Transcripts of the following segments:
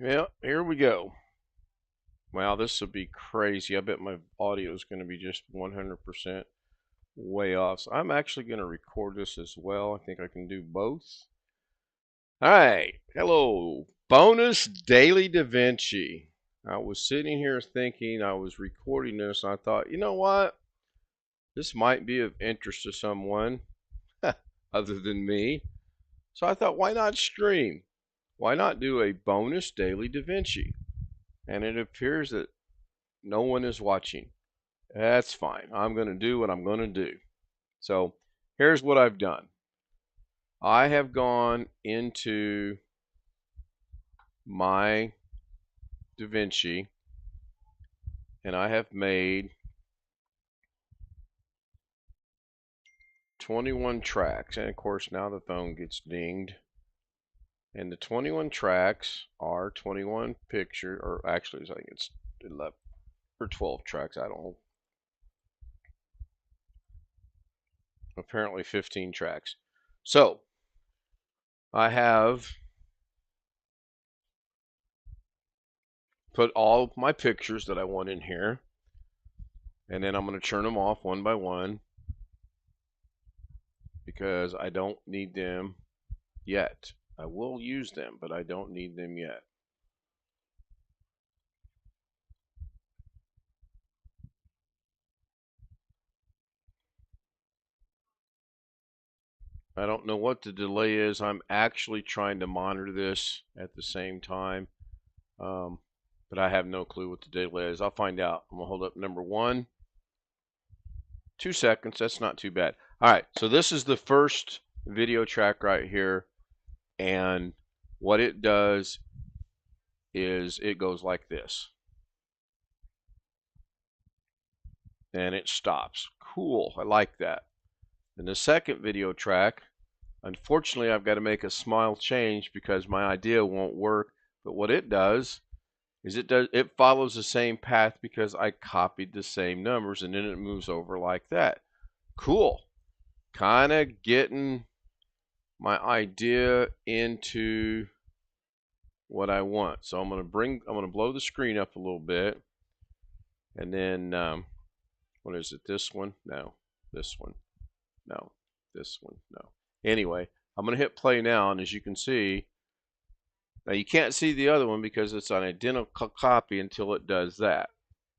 Yeah, here we go. Wow, this will be crazy. I bet my audio is going to be just 100% way off. So I'm actually going to record this as well. I think I can do both. All right. Hello. Bonus Daily Davinci. I was sitting here thinking I was recording this, and I thought, you know what? This might be of interest to someone other than me. So I thought, why not stream? Why not do a bonus Daily Davinci? And it appears that no one is watching. That's fine. I'm going to do what I'm going to do. So here's what I've done. I have gone into my Davinci and I have made 21 tracks. And of course, now the phone gets dinged. And the 21 tracks are 21 pictures, or actually, I think it's 11 or 12 tracks. I don't know. Apparently 15 tracks. So I have put all of my pictures that I want in here, and then I'm going to turn them off one by one because I don't need them yet. I will use them, but I don't need them yet. I don't know what the delay is. I'm actually trying to monitor this at the same time, but I have no clue what the delay is. I'll find out. I'm going to hold up number 1. 2 seconds. That's not too bad. All right, so this is the first video track right here, and what it does is it goes like this. And it stops. Cool, I like that. In the second video track, unfortunately I've got to make a small change because my idea won't work, but what it does is it follows the same path because I copied the same numbers, and then it moves over like that. Cool. Kind of getting my idea into what I want. So I'm going to blow the screen up a little bit, and then what is it? This one? No. This one? No. This one? No. Anyway, I'm going to hit play now, and as you can see, now you can't see the other one because it's an identical copy until it does that.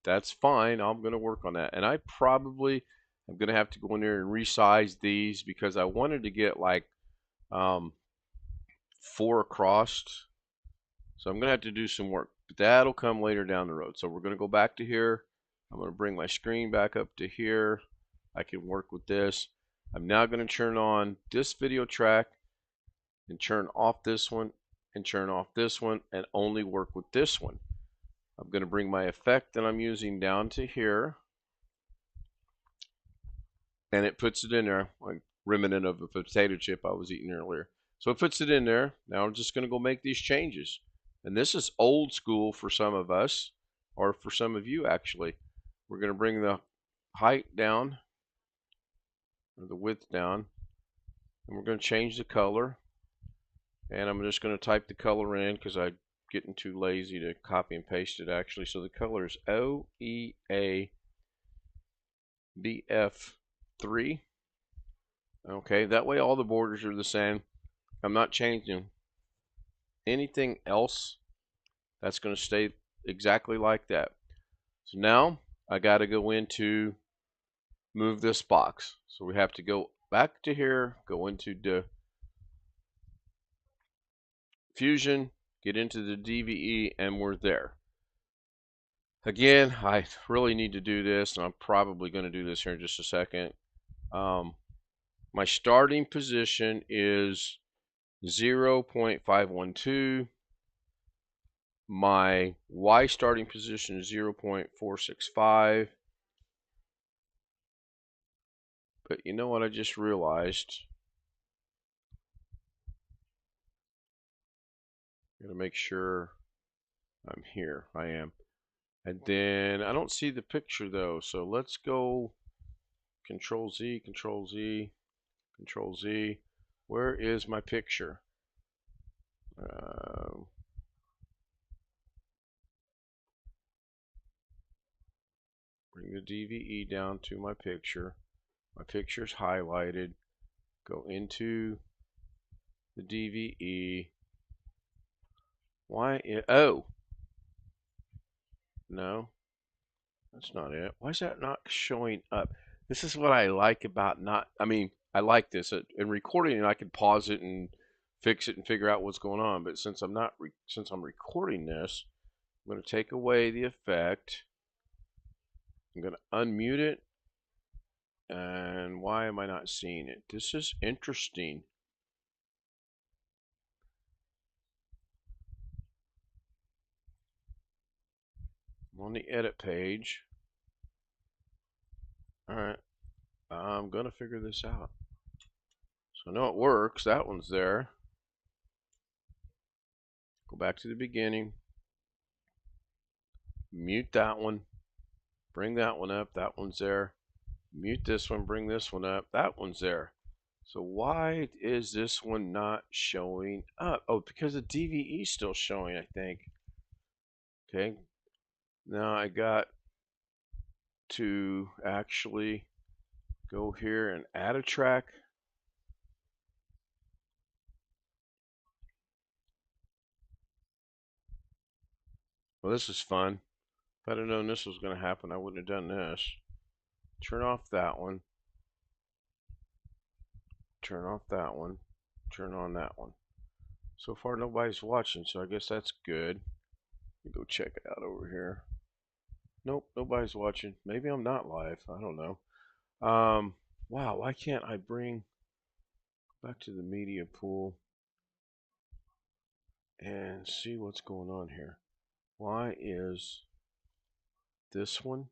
That's fine. I'm going to work on that, and I probably am going to have to go in there and resize these because I wanted to get like 4 across. So I'm going to have to do some work, but that'll come later down the road. So we're going to go back to here. I'm going to bring my screen back up to here. I can work with this. I'm now going to turn on this video track and turn off this one and turn off this one and only work with this one. I'm going to bring my effect that I'm using down to here, and it puts it in there, like remnant of a potato chip I was eating earlier. So it puts it in there. Now I'm just going to go make these changes. And this is old school for some of us, or for some of you actually. We're going to bring the height down, or the width down, and we're going to change the color. And I'm just going to type the color in because I'm getting too lazy to copy and paste it actually. So the color is OEABF3. Okay, that way all the borders are the same. I'm not changing anything else. That's going to stay exactly like that. So now I got to go into move this box. So we have to go back to here, go into the Fusion, get into the DVE, and we're there. Again, I really need to do this, and I'm probably going to do this here in just a second. My starting position is 0.512. My Y starting position is 0.465. But you know what I just realized? I'm going to make sure I'm here. I am. And then I don't see the picture though, so let's go Control Z, Control Z, Control Z. Where is my picture? DVE down to my picture. My picture's highlighted. Go into the DVE. Why? Oh, no, that's not it. Why is that not showing up? This is what I like about not. I mean, I like this. In recording, I can pause it and fix it and figure out what's going on. But since since I'm recording this, I'm going to take away the effect. I'm going to unmute it. And why am I not seeing it? This is interesting. I'm on the edit page. All right, I'm going to figure this out. So I know it works. That one's there. Go back to the beginning. Mute that one. Bring that one up. That one's there. Mute this one. Bring this one up. That one's there. So why is this one not showing up? Oh, because the DVE is still showing, I think. Okay. Now I got to actually go here and add a track. Well, this is fun. If I'd have known this was going to happen, I wouldn't have done this. Turn off that one. Turn off that one. Turn on that one. So far, nobody's watching, so I guess that's good. Let me go check it out over here. Nope, nobody's watching. Maybe I'm not live. I don't know. Wow, why can't I bring back to the media pool and see what's going on here? Why is this one?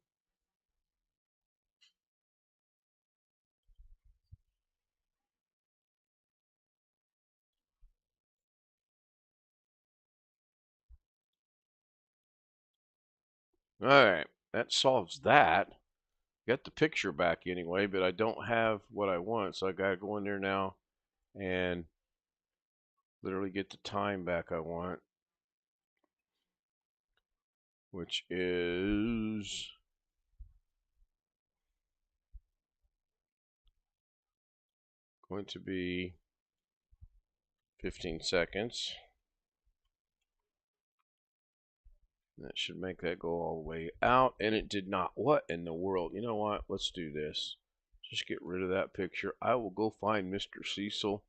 All right, that solves that. Got the picture back anyway, but I don't have what I want, so I gotta go in there now and literally get the time back I want, which is going to be 15 seconds. That should make that go all the way out, and it did not. What in the world? You know what? Let's do this. Just get rid of that picture. I will go find Mr. Cecil,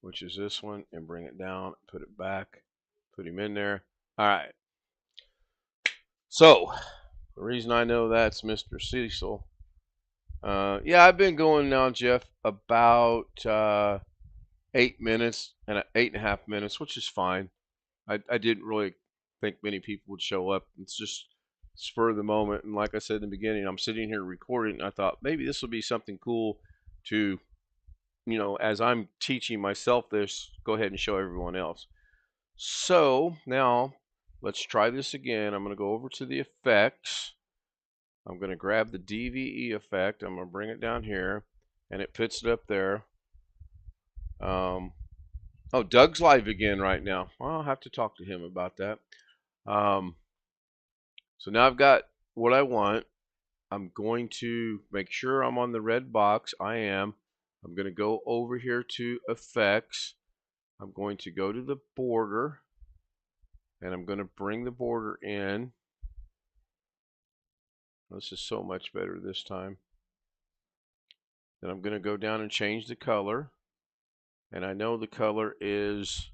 which is this one, and bring it down, put it back, put him in there. All right. So, the reason I know that's Mr. Cecil, yeah, I've been going now, Jeff, about 8 minutes and 8.5 minutes, which is fine. I didn't really think many people would show up. It's just spur of the moment. And like I said in the beginning, I'm sitting here recording, and I thought maybe this will be something cool to, as I'm teaching myself this, go ahead and show everyone else. So now let's try this again. I'm going to go over to the effects. I'm going to grab the DVE effect. I'm going to bring it down here, and it puts it up there. Oh, Doug's live again right now. Well, I'll have to talk to him about that. So now I've got what I want. I'm going to make sure I'm on the red box. I am. I'm going to go over here to effects. I'm going to go to the border, and I'm going to bring the border in. This is so much better this time. Then I'm going to go down and change the color. And I know the color is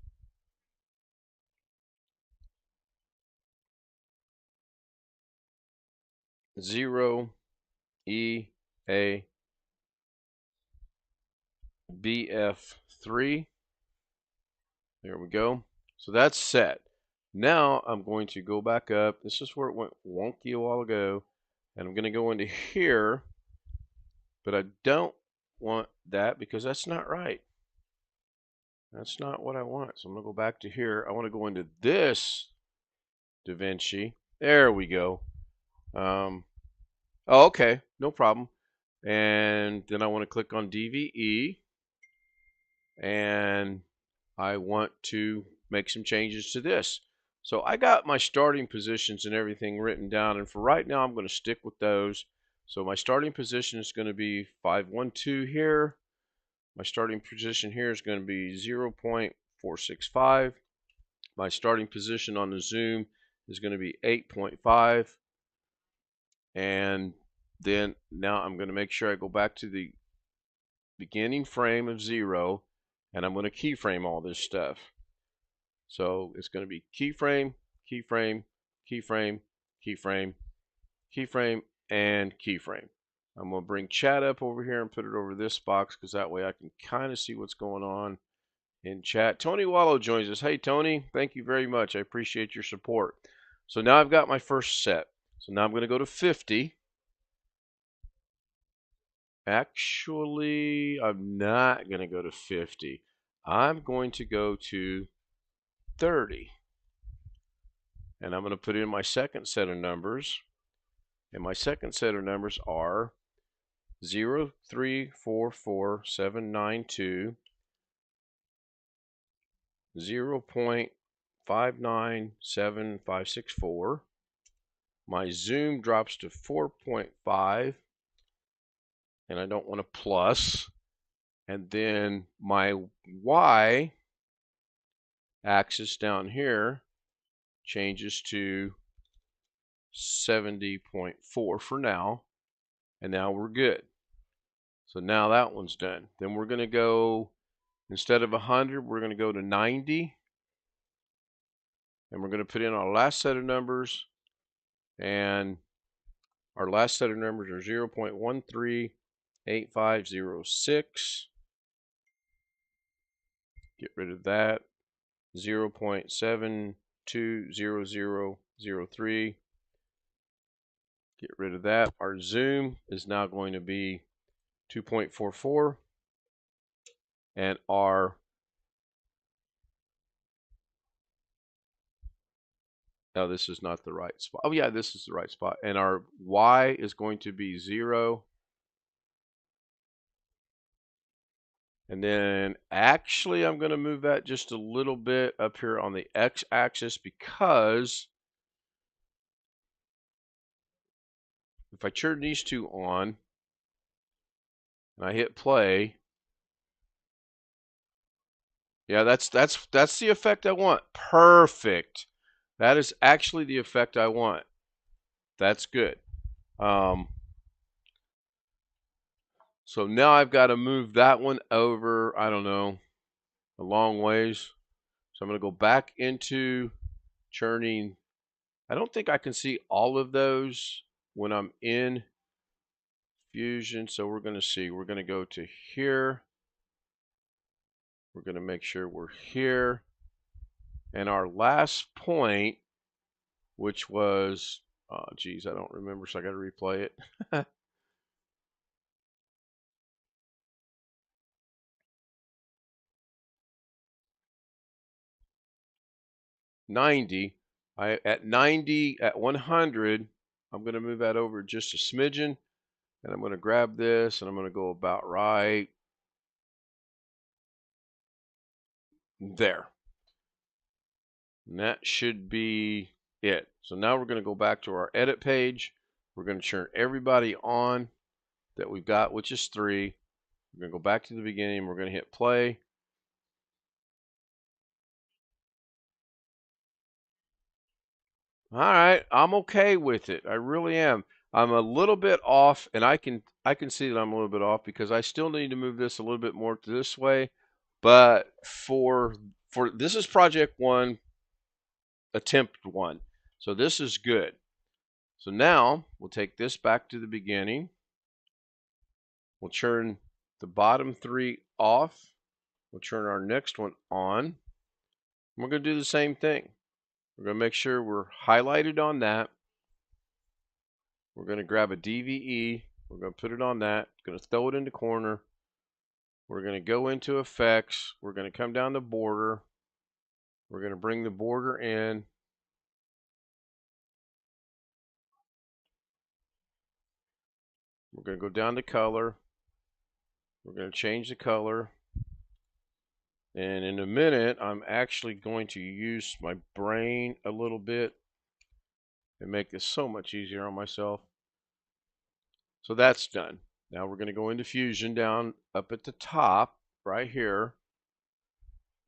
0EABF3. There we go. So that's set. Now I'm going to go back up. This is where it went wonky a while ago. And I'm going to go into here. But I don't want that because that's not right. That's not what I want. So I'm going to go back to here. I want to go into this Davinci. There we go. Oh, okay. No problem. And then I want to click on DVE. And I want to make some changes to this. So I got my starting positions and everything written down. And for right now, I'm going to stick with those. So my starting position is going to be 512 here. My starting position here is going to be 0.465. My starting position on the zoom is going to be 8.5. And then now I'm going to make sure I go back to the beginning frame of 0, and I'm going to keyframe all this stuff. So it's going to be keyframe, keyframe, keyframe, keyframe, keyframe, and keyframe. I'm going to bring chat up over here and put it over this box because that way I can kind of see what's going on in chat. Tony Wallow joins us. Hey, Tony, thank you very much. I appreciate your support. So now I've got my first set. So now I'm going to go to 50. Actually, I'm not going to go to 50. I'm going to go to 30. And I'm going to put in my second set of numbers. And my second set of numbers are 0.344792, 0.597564. My zoom drops to 4.5, and I don't want a plus. And then my Y axis down here changes to 70.4 for now. And now we're good. So now that one's done. Then we're going to go, instead of 100, we're going to go to 90. And we're going to put in our last set of numbers. And our last set of numbers are 0.138506. Get rid of that. 0.720003. Get rid of that. Our zoom is now going to be 2.44. And our no, this is not the right spot. Oh yeah, this is the right spot. And our Y is going to be 0. And then actually I'm going to move that just a little bit up here on the X axis, because if I turn these two on and I hit play, yeah, that's the effect I want. Perfect. That is actually the effect I want. That's good. So now I've got to move that one over, I don't know, a long ways. So I'm going to go back into churning. I don't think I can see all of those when I'm in Fusion. So we're going to see. We're going to go to here. We're going to make sure we're here. And our last point, which was, oh, geez, I don't remember, so I got to replay it. 90. At 90, at 100, I'm going to move that over just a smidgen, and I'm going to grab this, and I'm going to go about right there. And that should be it. So now we're going to go back to our edit page. We're going to turn everybody on that we've got, which is 3. We're going to go back to the beginning. We're going to hit play. All right, I'm okay with it. I really am. I'm a little bit off, and I can see that I'm a little bit off because I still need to move this a little bit more to this way. But for this is project 1, attempt 1. So this is good. So now we'll take this back to the beginning. We'll turn the bottom 3 off. We'll turn our next one on. We're going to do the same thing. We're going to make sure we're highlighted on that. We're going to grab a DVE. We're going to put it on that. Going to throw it in the corner. We're going to go into effects. We're going to come down the border. We're going to bring the border in. We're going to go down to color. We're going to change the color. And in a minute, I'm actually going to use my brain a little bit and make this so much easier on myself. So that's done. Now we're going to go into Fusion down up at the top right here,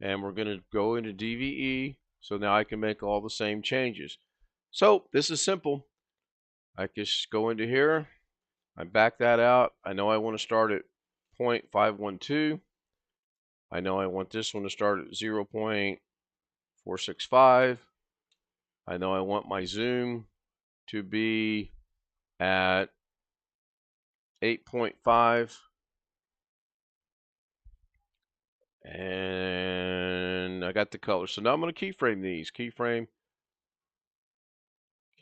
and we're going to go into DVE. So now I can make all the same changes. So this is simple. I just go into here, I back that out. I know I want to start at 0.512. I know I want this one to start at 0.465. I know I want my zoom to be at 8.5. And I got the color. So now I'm going to keyframe these. Keyframe,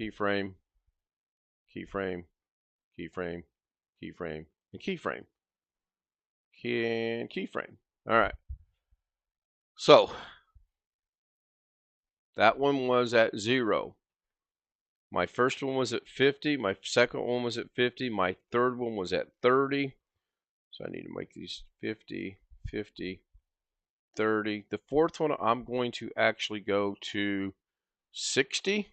keyframe, keyframe, keyframe, keyframe, and keyframe. Keyframe. All right. So that one was at 0. My first one was at 50. My second one was at 50. My third one was at 30. So I need to make these 50, 50, 30. The fourth one, I'm going to actually go to 60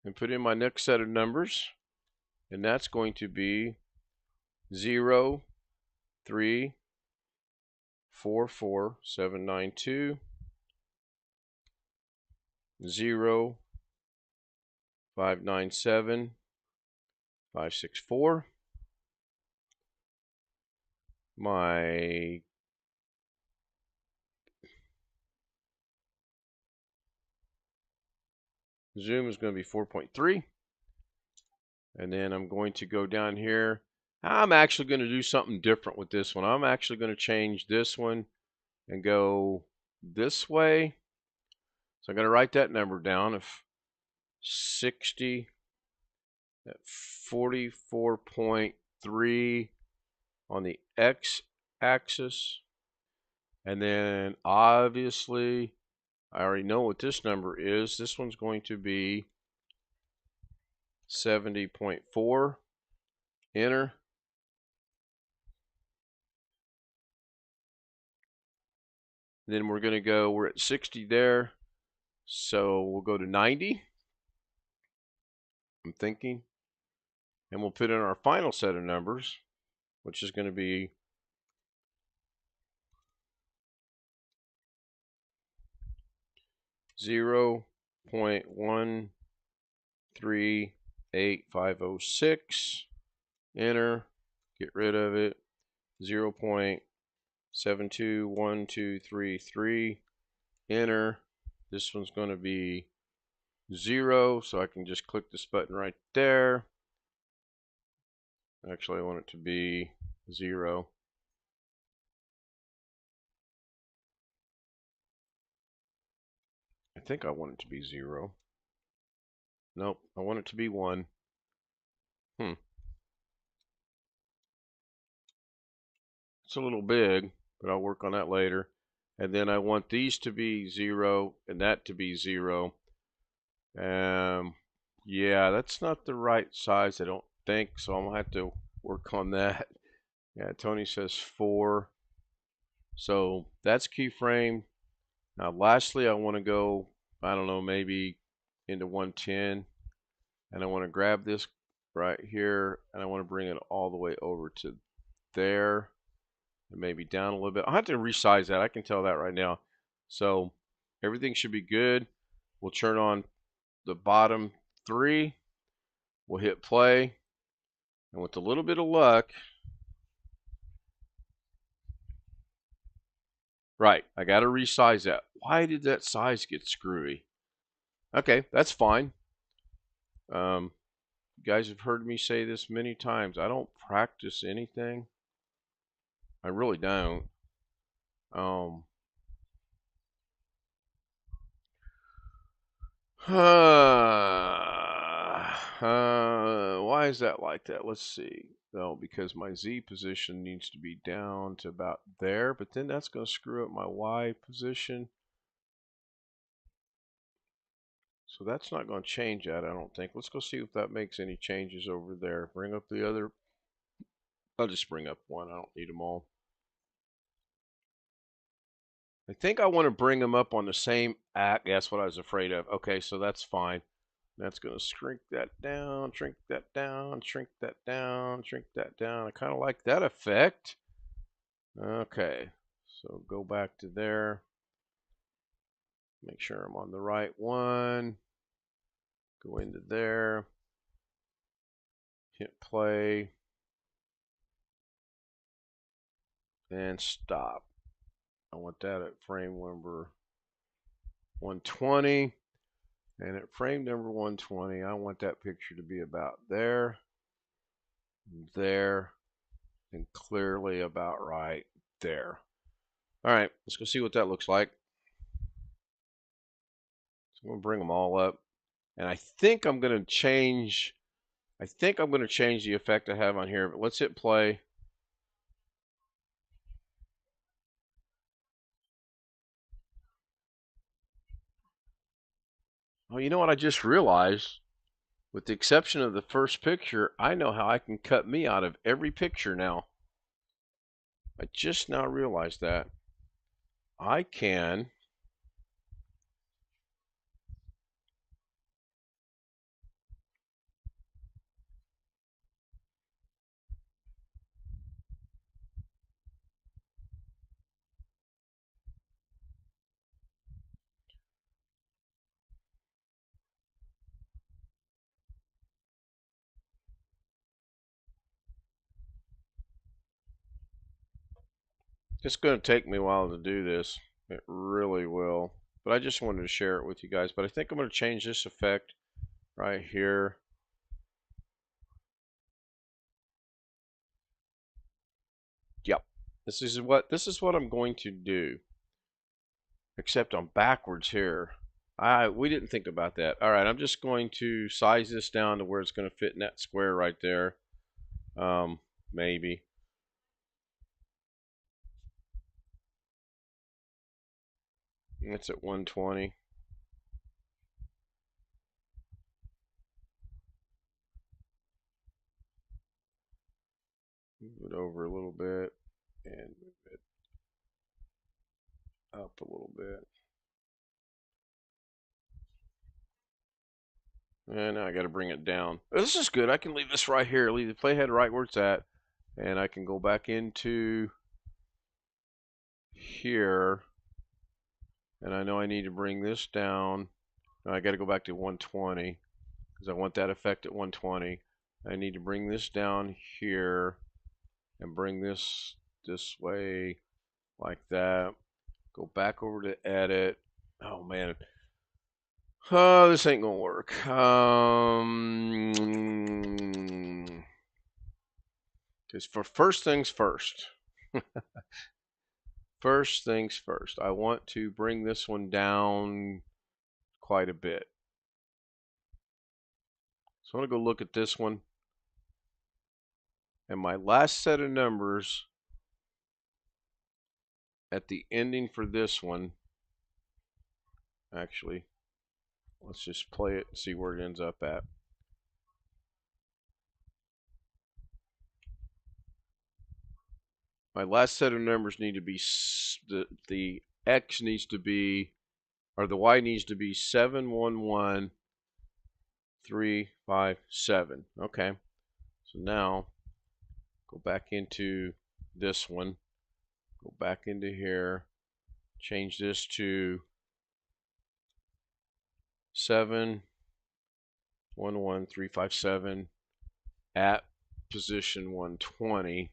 and put in my next set of numbers. And that's going to be 0, 3, 4, 4, 7, 9, 2, 0, 5, 9, 7, 5, 6, 4. My zoom is going to be 4.3. And then I'm going to go down here. I'm actually going to do something different with this one. I'm actually going to change this one and go this way. So I'm going to write that number down of 60 at 44.3 on the x-axis. And then obviously, I already know what this number is. This one's going to be 70.4. Enter. Then we're going to go, we're at 60 there. So we'll go to 90. I'm thinking. And we'll put in our final set of numbers, which is going to be 0.138506. Enter. Get rid of it. 0.721233. Enter. This one's going to be 0, so I can just click this button right there. Actually, I want it to be 0. I think I want it to be 0. Nope, I want it to be 1. It's a little big, but I'll work on that later. And then I want these to be 0 and that to be 0. Yeah, that's not the right size, I don't think, so I'm going to have to work on that. Yeah, Tony says 4. So that's keyframe. Now, lastly, I want to go, I don't know, maybe into 110. And I want to grab this right here, and I want to bring it all the way over to there. And maybe down a little bit. I'll have to resize that. I can tell that right now. So everything should be good. We'll turn on the bottom 3. We'll hit play. And with a little bit of luck, right, I got to resize that. Why did that size get screwy? Okay, that's fine. You guys have heard me say this many times. I don't practice anything. I really don't. Why is that like that? Let's see. No, because my Z position needs to be down to about there, but then that's going to screw up my Y position. So that's not going to change that, I don't think. Let's go see if that makes any changes over there. Bring up the other. I'll just bring up one. I don't need them all. I think I want to bring them up on the same act. That's what I was afraid of. Okay, so that's fine. That's going to shrink that down, shrink that down, shrink that down, shrink that down. I kind of like that effect. Okay, so go back to there. Make sure I'm on the right one. Go into there. Hit play. And stop. I want that at frame number 120. And at frame number 120, I want that picture to be about there, there, and clearly about right there. All right, let's go see what that looks like. So I'm going to bring them all up. And I think I'm going to change the effect I have on here, but let's hit play. Oh, you know what I just realized? With the exception of the first picture, I know how I can cut me out of every picture now. I just now realized that. I can It's going to take me a while to do this. It really will. But I just wanted to share it with you guys. But I think I'm going to change this effect right here. Yep. This is what I'm going to do. Except I'm backwards here. We didn't think about that. All right, I'm just going to size this down to where it's going to fit in that square right there. Maybe. It's at 120. Move it over a little bit and move it up a little bit. And now I got to bring it down. This is good. I can leave this right here. Leave the playhead right where it's at. And I can go back into here. And I know I need to bring this down. Now I got to go back to 120 because I want that effect at 120. I need to bring this down here and bring this way like that. Go back over to edit. Oh man. Oh, this ain't gonna work. Because for first things first. First things first. I want to bring this one down quite a bit. So I'm gonna go look at this one. And my last set of numbers at the ending for this one, actually, let's just play it and see where it ends up at. My last set of numbers need to be, the X needs to be, or the Y needs to be 711357. Okay. So now, go back into this one. Go back into here. Change this to 711357 at position 120.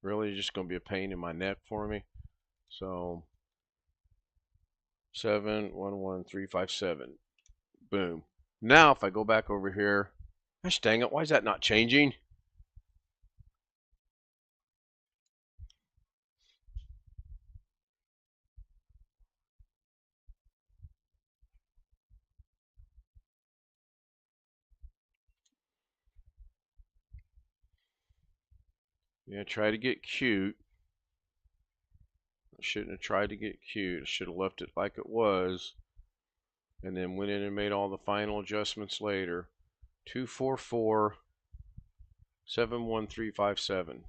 Really just going to be a pain in my neck for me. So 711357. Boom. Now if I go back over here, gosh dang it, why is that not changing? Yeah, try to get cute. I shouldn't have tried to get cute. I should have left it like it was and then went in and made all the final adjustments later. 244 71357.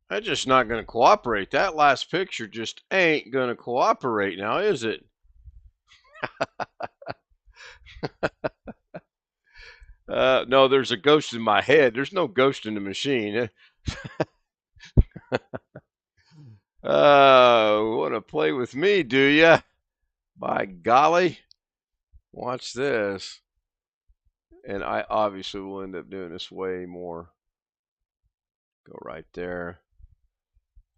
That's just not going to cooperate. That last picture just ain't going to cooperate now, is it? No, there's a ghost in my head. There's no ghost in the machine. Want to play with me, do ya? By golly. Watch this. And I obviously will end up doing this way more. Go right there.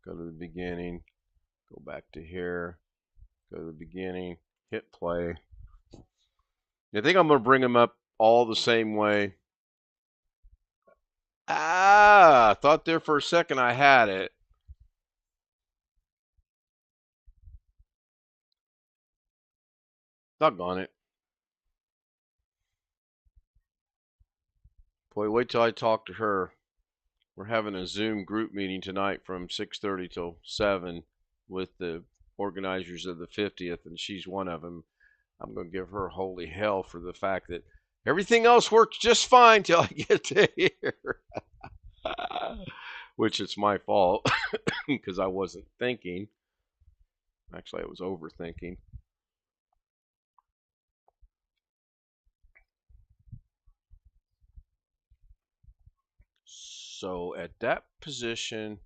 Go to the beginning. Go back to here. Go to the beginning. Hit play. I think I'm going to bring them up all the same way. Ah, I thought there for a second I had it. Doggone it. Boy, wait till I talk to her. We're having a Zoom group meeting tonight from 6:30 till 7 with the organizers of the 50th, and she's one of them. I'm going to give her holy hell for the fact that everything else works just fine till I get to here. Which it's my fault because I wasn't thinking. Actually, I was overthinking. So at that position,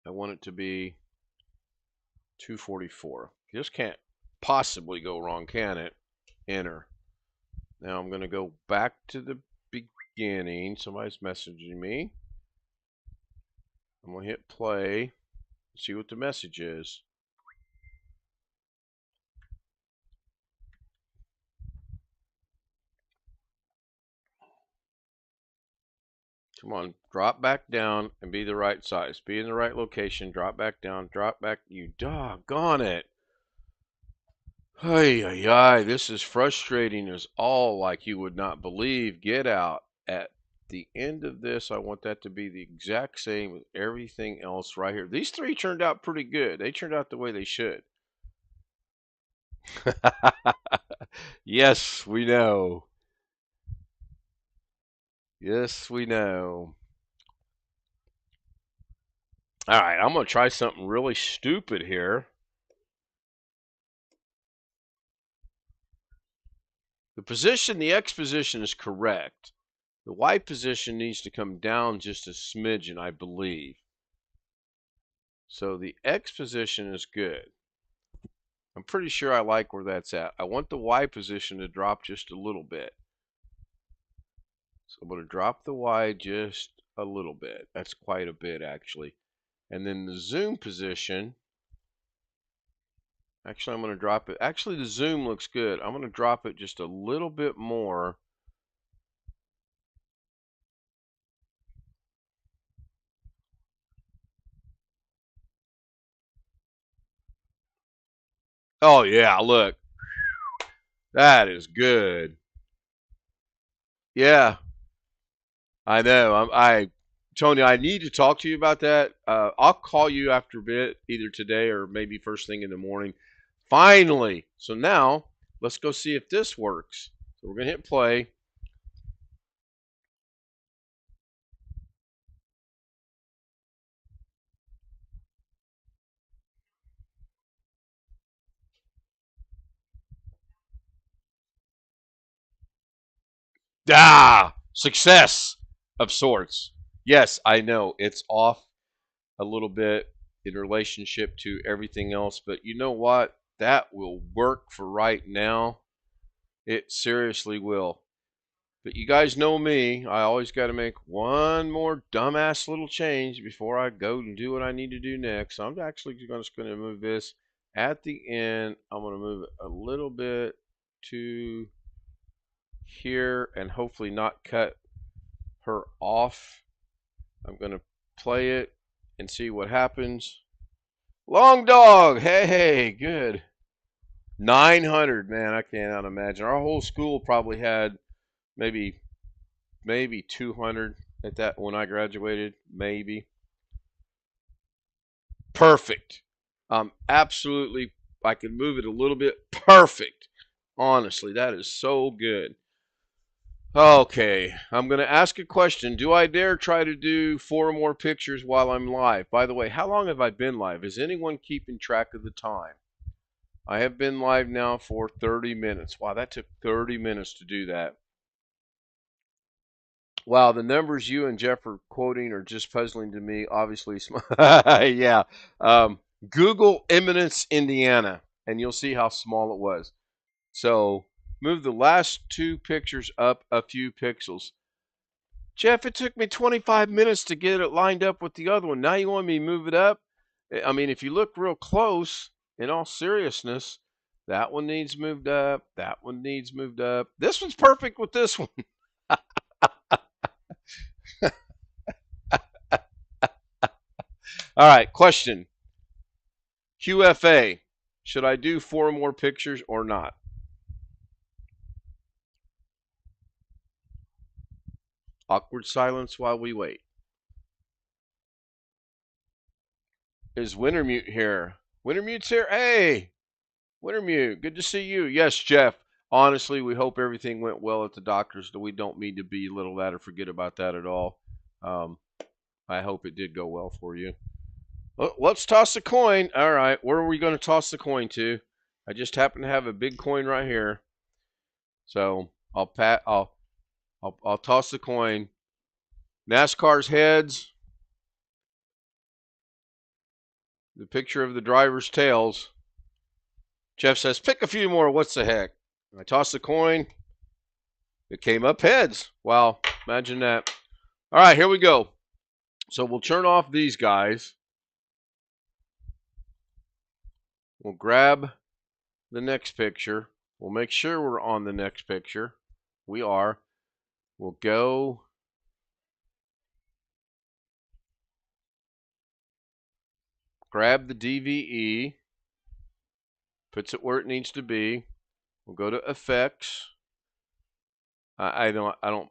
I want it to be 244. This can't possibly go wrong, can it? Enter. Now I'm going to go back to the beginning. Somebody's messaging me. I'm going to hit play. See what the message is. Come on, drop back down and be the right size. Be in the right location. Drop back down. Drop back. You doggone it. Ay, ay, ay. This is frustrating as all like you would not believe. Get out. At the end of this, I want that to be the exact same with everything else right here. These three turned out pretty good. They turned out the way they should. Yes, we know. Yes, we know. All right, I'm going to try something really stupid here. The position, the X position is correct. The Y position needs to come down just a smidgen, I believe. So the X position is good. I'm pretty sure I like where that's at. I want the Y position to drop just a little bit. So I'm going to drop the Y just a little bit. That's quite a bit, actually. And then the zoom position, actually I'm going to drop it. Actually, the zoom looks good. I'm going to drop it just a little bit more. Oh, yeah, look. That is good. Yeah, I know. Tony, I need to talk to you about that. I'll call you after a bit, either today or maybe first thing in the morning. Finally. So now, let's go see if this works. So we're going to hit play. Ah! Success of sorts. Yes, I know. It's off a little bit in relationship to everything else, but you know what? That will work for right now. It seriously will. But you guys know me. I always got to make one more dumbass little change before I go and do what I need to do next. So I'm actually just going to move this at the end. I'm going to move it a little bit to here and hopefully not cut her off. I'm going to play it and see what happens. Long dog. Hey, good. 900, man. I cannot imagine. Our whole school probably had maybe 200 at that when I graduated, maybe. Perfect. Absolutely. I can move it a little bit. Perfect. Honestly, that is so good. Okay, I'm going to ask a question. Do I dare try to do 4 more pictures while I'm live? By the way, how long have I been live? Is anyone keeping track of the time? I have been live now for 30 minutes. Wow, that took 30 minutes to do that. Wow, the numbers you and Jeff are quoting are just puzzling to me. Obviously, yeah. Google Eminence, Indiana, and you'll see how small it was. So move the last 2 pictures up a few pixels. Jeff, it took me 25 minutes to get it lined up with the other one. Now you want me to move it up? I mean, if you look real close, in all seriousness, that one needs moved up. That one needs moved up. This one's perfect with this one. All right, question. QFA. Should I do 4 more pictures or not? Awkward silence while we wait. Is Wintermute here? Wintermute's here? Hey, Wintermute, good to see you. Yes, Jeff. Honestly, we hope everything went well at the doctor's. We don't mean to belittle that or forget about that at all. I hope it did go well for you. Well, let's toss a coin. All right, where are we going to toss the coin to? I just happen to have a big coin right here, so I'll toss the coin. NASCAR's heads. The picture of the driver's tails. Jeff says, pick a few more. What's the heck? I tossed the coin. It came up heads. Wow, imagine that. All right, here we go. So we'll turn off these guys. We'll grab the next picture. We'll make sure we're on the next picture. We are. We'll go. Grab the DVE. Puts it where it needs to be. We'll go to effects. I don't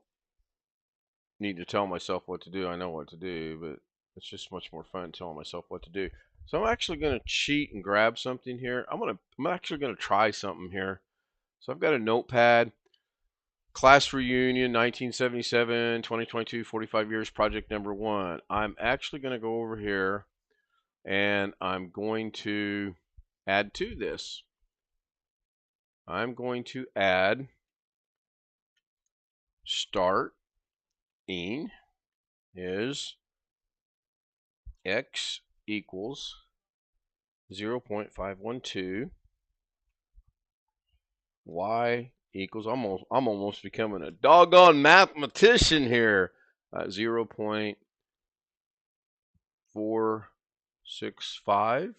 need to tell myself what to do. I know what to do, but it's just much more fun telling myself what to do. So I'm actually going to cheat and grab something here. I'm actually going to try something here. So I've got a notepad. Class reunion 1977 2022 45 years project number 1. I'm actually going to go over here and I'm going to add to this. I'm going to add starting is x equals 0.512, y equals, I'm almost becoming a doggone mathematician here, 0.465.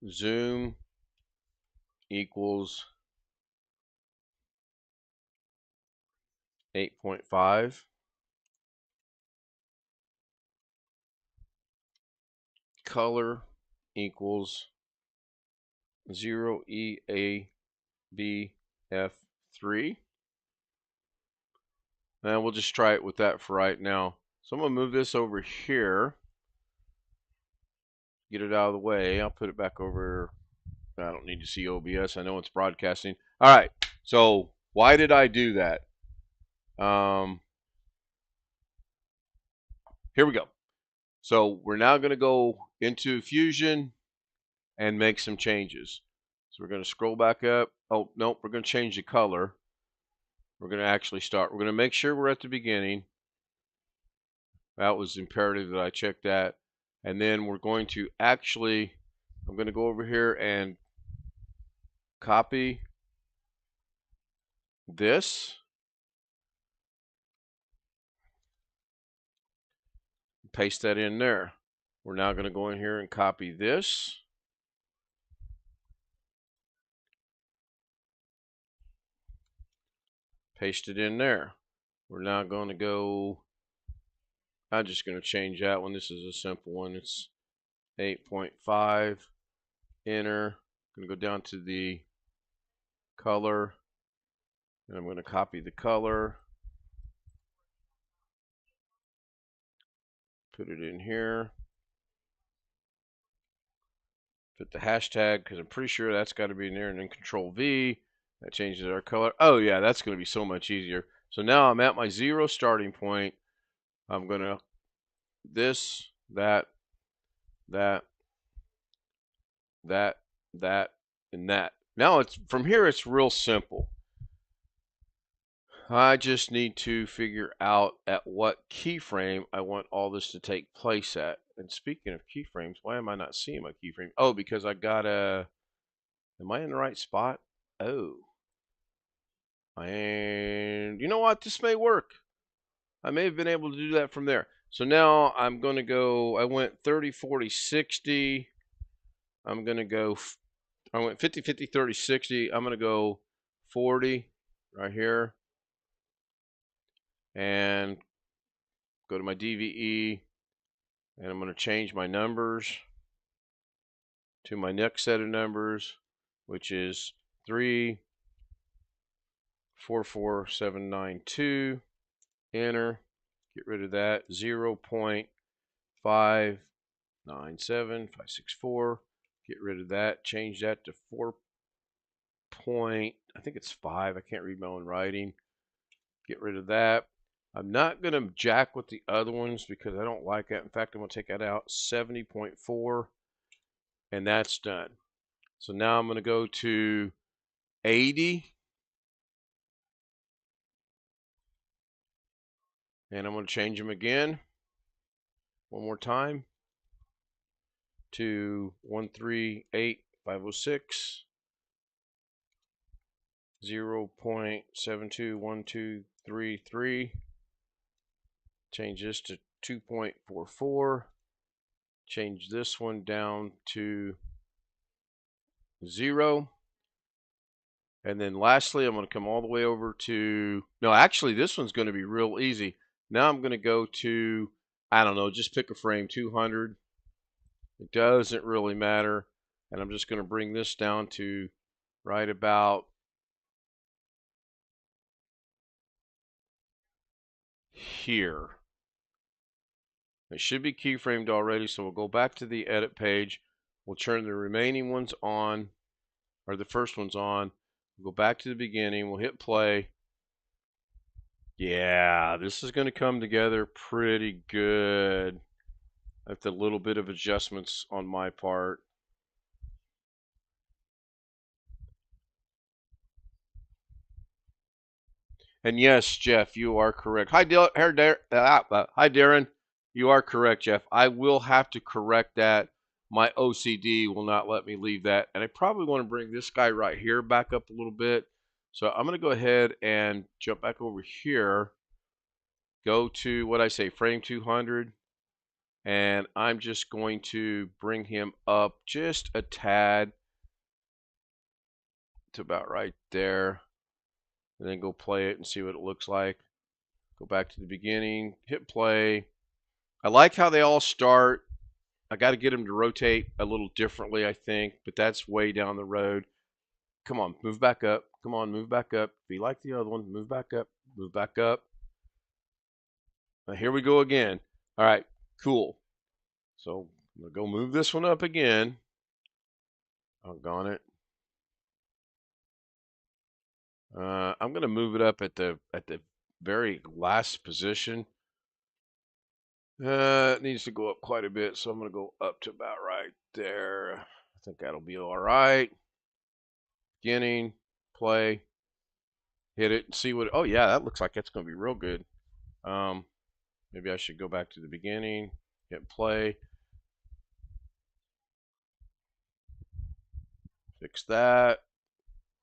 Zoom equals 8.5. Color equals 0 EABF3. And we'll just try it with that for right now. So I'm going to move this over here. Get it out of the way. I'll put it back over. I don't need to see OBS. I know it's broadcasting. All right. So why did I do that? Here we go. So we're now going to go into Fusion and make some changes. So we're going to scroll back up. Oh, nope. We're going to change the color. We're going to actually start. We're going to make sure we're at the beginning. That was imperative that I check that. And then we're going to actually, I'm going to go over here and copy this. Paste that in there. We're now going to go in here and copy this. Paste it in there. We're now going to go, I'm just going to change that one. This is a simple one. It's 8.5. Enter. I'm going to go down to the color. And I'm going to copy the color. Put it in here. Put the hashtag because I'm pretty sure that's got to be in there, and then Control V. That changes our color. Oh yeah, that's going to be so much easier. So now I'm at my 0 starting point. I'm going to this, that, that, that, that, and that. Now it's from here it's real simple. I just need to figure out at what keyframe I want all this to take place at. And speaking of keyframes, why am I not seeing my keyframe? Oh, because I got a... Am I in the right spot? Oh. And you know what? This may work. I may have been able to do that from there. So now I'm going to go... I went 30, 40, 60. I'm going to go... I went 50, 50, 30, 60. I'm going to go 40 right here. And go to my DVE. And I'm going to change my numbers to my next set of numbers, which is 344792. Enter. Get rid of that. 0.597564. Get rid of that. Change that to 4 point. I think it's 5. I can't read my own writing. Get rid of that. I'm not going to jack with the other ones because I don't like that. In fact, I'm going to take that out. 70.4. And that's done. So now I'm going to go to 80. And I'm going to change them again. One more time. To 138506. 0.721233. Change this to 2.44. Change this one down to 0. And then lastly, I'm going to come all the way over to... No, actually, this one's going to be real easy. Now I'm going to go to, I don't know, just pick a frame, 200. It doesn't really matter. And I'm just going to bring this down to right about here. It should be keyframed already, so we'll go back to the edit page. We'll turn the remaining ones on, or the first one's on. We'll go back to the beginning. We'll hit play. Yeah, this is going to come together pretty good with a little bit of adjustments on my part. And yes, Jeff, you are correct. Hi, Darren. You are correct, Jeff. I will have to correct that. My OCD will not let me leave that. And I probably want to bring this guy right here back up a little bit. So I'm going to go ahead and jump back over here. Go to what I say, frame 200. And I'm just going to bring him up just a tad to about right there. And then go play it and see what it looks like. Go back to the beginning, hit play. I like how they all start. I got to get them to rotate a little differently, I think, but that's way down the road. Come on, move back up. Come on, move back up. Be like the other one. Move back up. Move back up. Now, here we go again. All right, cool. So I'm going to go move this one up again. Doggone it. I'm going to move it up at the very last position. It needs to go up quite a bit, so I'm going to go up to about right there. I think that'll be all right. Beginning, play, hit it, and see what... Oh, yeah, that looks like it's going to be real good. Maybe I should go back to the beginning, hit play. Fix that.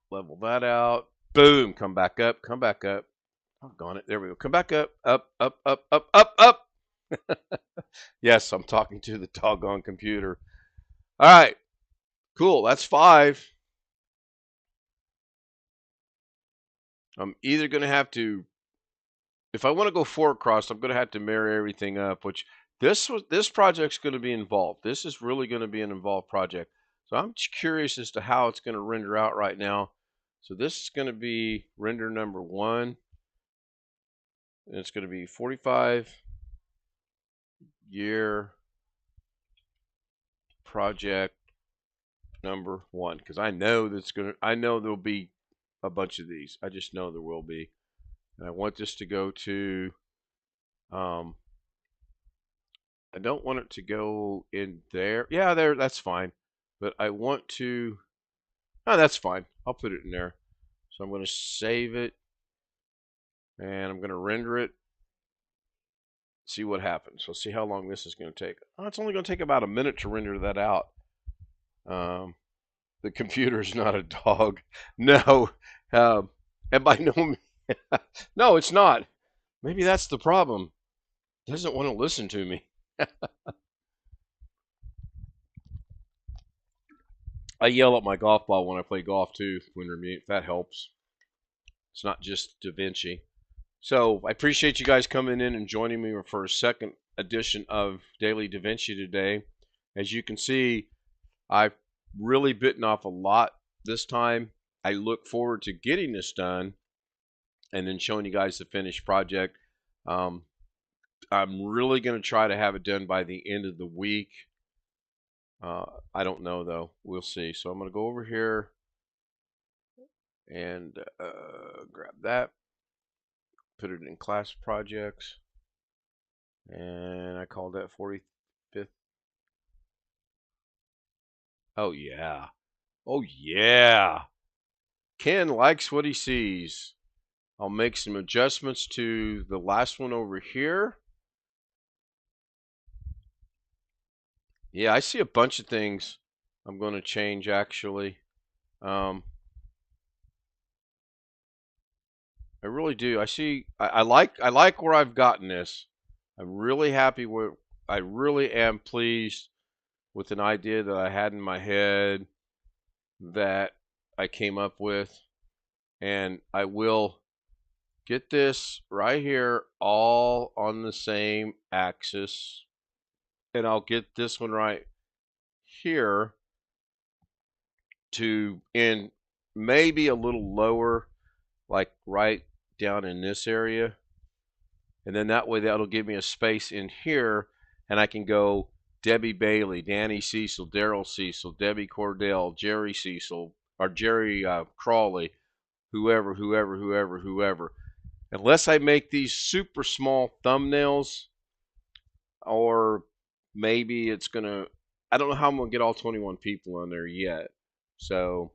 Level that out. Boom, come back up, come back up. Doggone it, there we go. Come back up, up, up, up, up, up, up. Yes, I'm talking to the doggone computer. All right, cool. That's 5. I'm either going to have to, if I want to go 4 across, I'm going to have to marry everything up, which this project's going to be involved. This is really going to be an involved project. So I'm just curious as to how it's going to render out right now. So this is going to be render number 1. And it's going to be 45 year project number 1, because I know I know there'll be a bunch of these. I just know there will be. And I want this to go to, um, I don't want it to go in there. Yeah, there, that's fine. But I want to, oh, that's fine. I'll put it in there. So I'm going to save it and I'm going to render it. See what happens. So see how long this is going to take. Oh, it's only going to take about a minute to render that out. The computer's not a dog. No. And by no means, no, it's not. Maybe that's the problem. It doesn't want to listen to me. I yell at my golf ball when I play golf too, when remote. That helps. It's not just Davinci. So I appreciate you guys coming in and joining me for a second edition of Daily Davinci today. As you can see, I've really bitten off a lot this time. I look forward to getting this done and then showing you guys the finished project. I'm really going to try to have it done by the end of the week. I don't know though. We'll see. So I'm going to go over here and grab that, put it in class projects, and I called that 45th. Oh yeah. Oh yeah. Ken likes what he sees. I'll make some adjustments to the last one over here. Yeah, I see a bunch of things I'm going to change actually. I really do. I like where I've gotten this. I'm really happy with, I really am pleased with an idea that I had in my head that I came up with, and I will get this right here all on the same axis, and I'll get this one right here to in maybe a little lower, like right down in this area. And then that way that'll give me a space in here, and I can go Debbie Bailey, Danny Cecil, Daryl Cecil, Debbie Cordell, Jerry Cecil, or Jerry Crawley, whoever. Unless I make these super small thumbnails, or maybe it's gonna, I don't know how I'm gonna get all 21 people on there yet. So,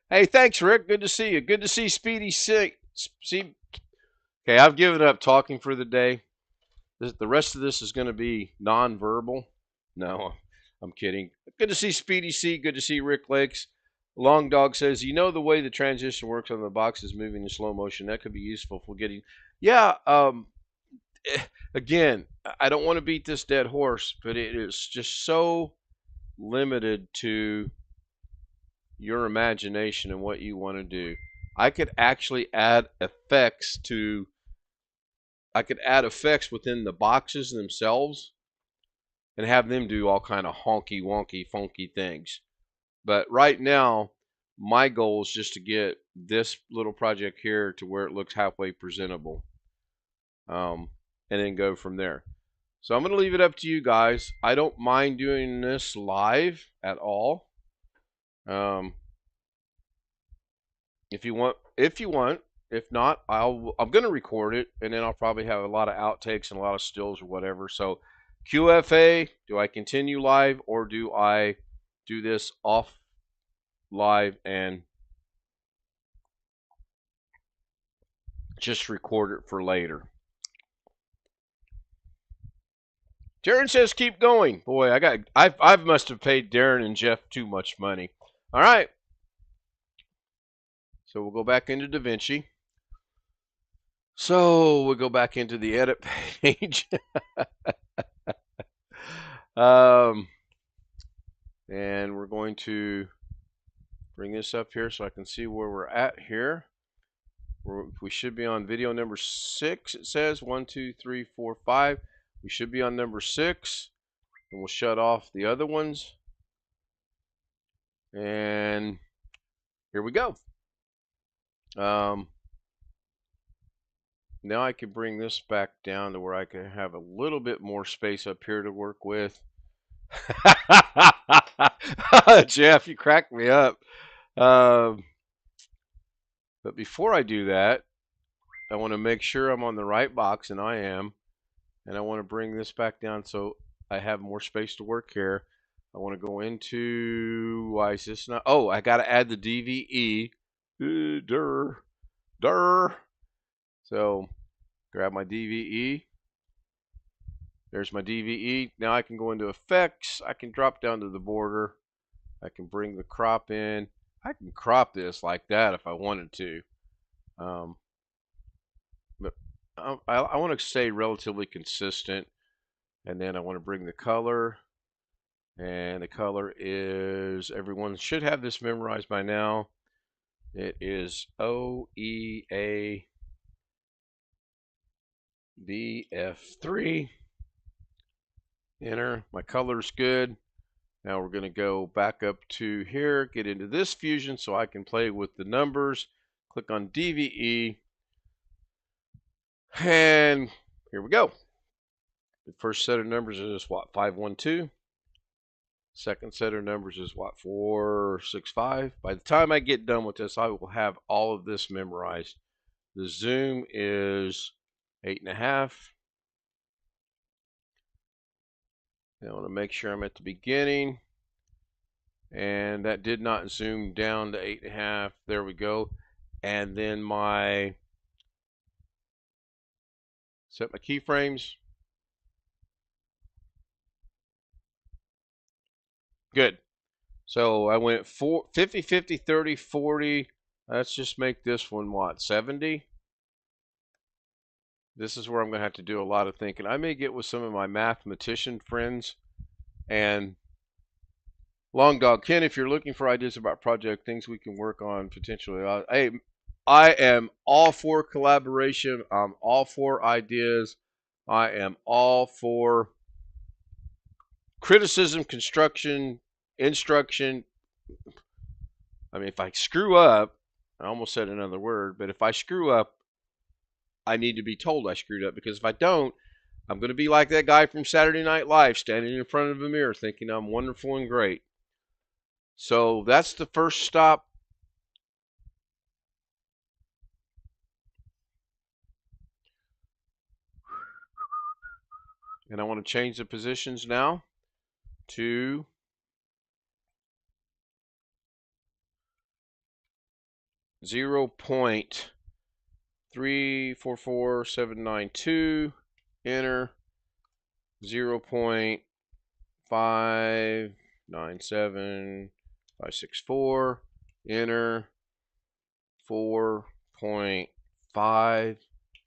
hey, thanks, Rick. Good to see you. Good to see Speedy sick. See, okay, I've given up talking for the day. The rest of this is going to be non-verbal. No, I'm kidding. Good to see Speedy C. Good to see Rick Lakes. Long Dog says, you know the way the transition works on the box is moving in slow motion. That could be useful for getting. Yeah. Again, I don't want to beat this dead horse, but it is just so limited to your imagination and what you want to do. I could actually add effects to. I could add effects within the boxes themselves and have them do all kind of honky wonky funky things. But right now, my goal is just to get this little project here to where it looks halfway presentable, and then go from there. So I'm going to leave it up to you guys. I don't mind doing this live at all. If you want, if not, I'm going to record it, and then I'll probably have a lot of outtakes and a lot of stills or whatever. So QFA, do I continue live or do I do this off live and just record it for later? Darren says keep going. Boy, I must have paid Darren and Jeff too much money. All right. So we'll go back into Davinci. So we'll go back into the edit page. And we're going to bring this up here so I can see where we're at here. We should be on video number 6. It says 1, 2, 3, 4, 5. We should be on number 6, and we'll shut off the other ones. And here we go. Now I can bring this back down to where I can have a little bit more space up here to work with. Jeff, you cracked me up. But before I do that, I want to make sure I'm on the right box, and I am. And I want to bring this back down so I have more space to work here. I want to go into, why is this not? Oh, I got to add the DVE. Durr. So grab my DVE. There's my DVE. Now I can go into effects. I can drop down to the border. I can bring the crop in. I can crop this like that if I wanted to. But I want to stay relatively consistent. And then I want to bring the color. And the color is, everyone should have this memorized by now. It is OEABF3. Enter. My color's good. Now we're going to go back up to here, get into this fusion so I can play with the numbers. Click on DVE. And here we go. The first set of numbers is what, 512. Second set of numbers is what, 465. By the time I get done with this, I will have all of this memorized. The zoom is 8.5. I want to make sure I'm at the beginning. And that did not zoom down to 8.5. There we go. And then set my keyframes. Good. So I went 50, 50, 30, 40. Let's just make this one what, 70? This is where I'm going to have to do a lot of thinking. I may get with some of my mathematician friends. And Long Dog Ken, if you're looking for ideas about project things we can work on potentially, hey, I am all for collaboration. I'm all for ideas. I am all for criticism, construction, instruction. I mean, if I screw up, I almost said another word, but if I screw up, I need to be told I screwed up, because if I don't, I'm going to be like that guy from Saturday Night Live standing in front of a mirror thinking I'm wonderful and great. So that's the first stop. And I want to change the positions now to 0.344792, enter, 0.597564, enter, 4.5,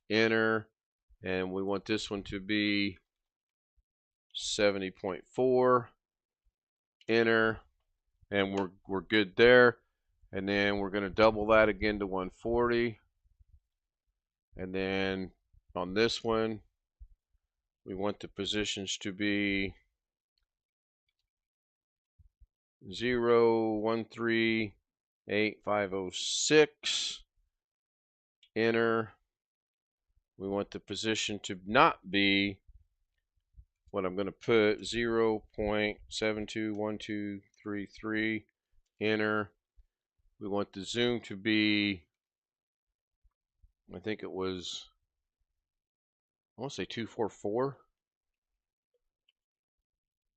enter, and we want this one to be 70.4, enter, and we're good there. And then we're going to double that again to 140. And then on this one, we want the positions to be 0.138506, enter. We want the position to not be what I'm going to put, 0.721233, enter. We want the zoom to be, I think it was, I want to say 244.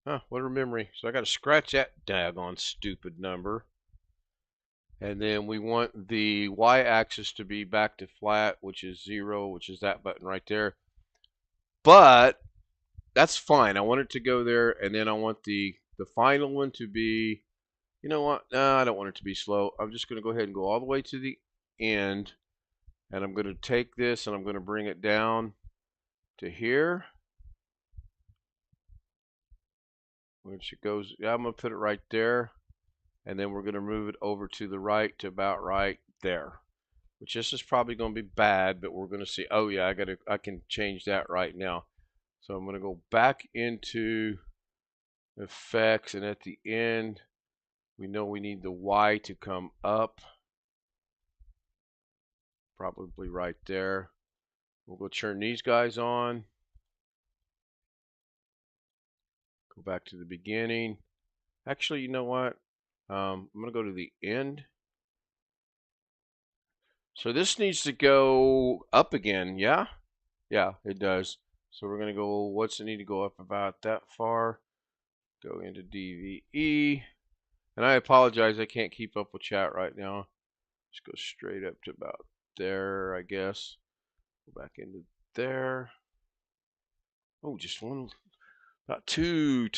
Huh, what a memory. So I got to scratch that daggone stupid number. And then we want the y-axis to be back to flat, which is 0, which is that button right there. But that's fine. I want it to go there, and then I want the final one to be, you know what? No, I don't want it to be slow. I'm just going to go ahead and go all the way to the end, and I'm going to take this and I'm going to bring it down to here, which it goes, yeah, I'm going to put it right there, and then we're going to move it over to the right to about right there, which this is probably going to be bad, but we're going to see. Oh yeah, I can change that right now. So I'm going to go back into effects, and at the end we know we need the Y to come up, probably right there. We'll go turn these guys on. Go back to the beginning. Actually, you know what? I'm going to go to the end. So this needs to go up again, yeah? Yeah, it does. So we're going to go, what's it need to go up about that far? Go into DVE. And I apologize, I can't keep up with chat right now. Just go straight up to about there, I guess. Go back into there. Oh, just one, about two.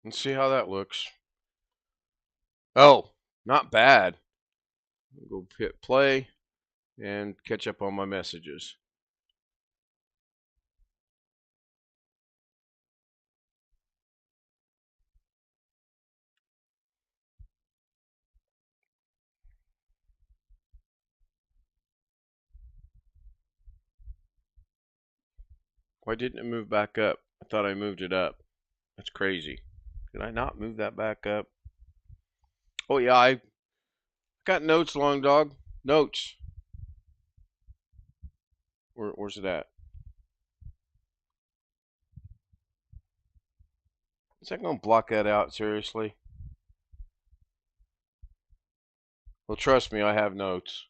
Let's see how that looks. Oh, not bad. Go hit play and catch up on my messages. Why didn't it move back up? I thought I moved it up. That's crazy. Did I not move that back up? Oh yeah, I got notes, long dog. Notes. Where's it at? Is that gonna block that out? Seriously? Well, trust me, I have notes.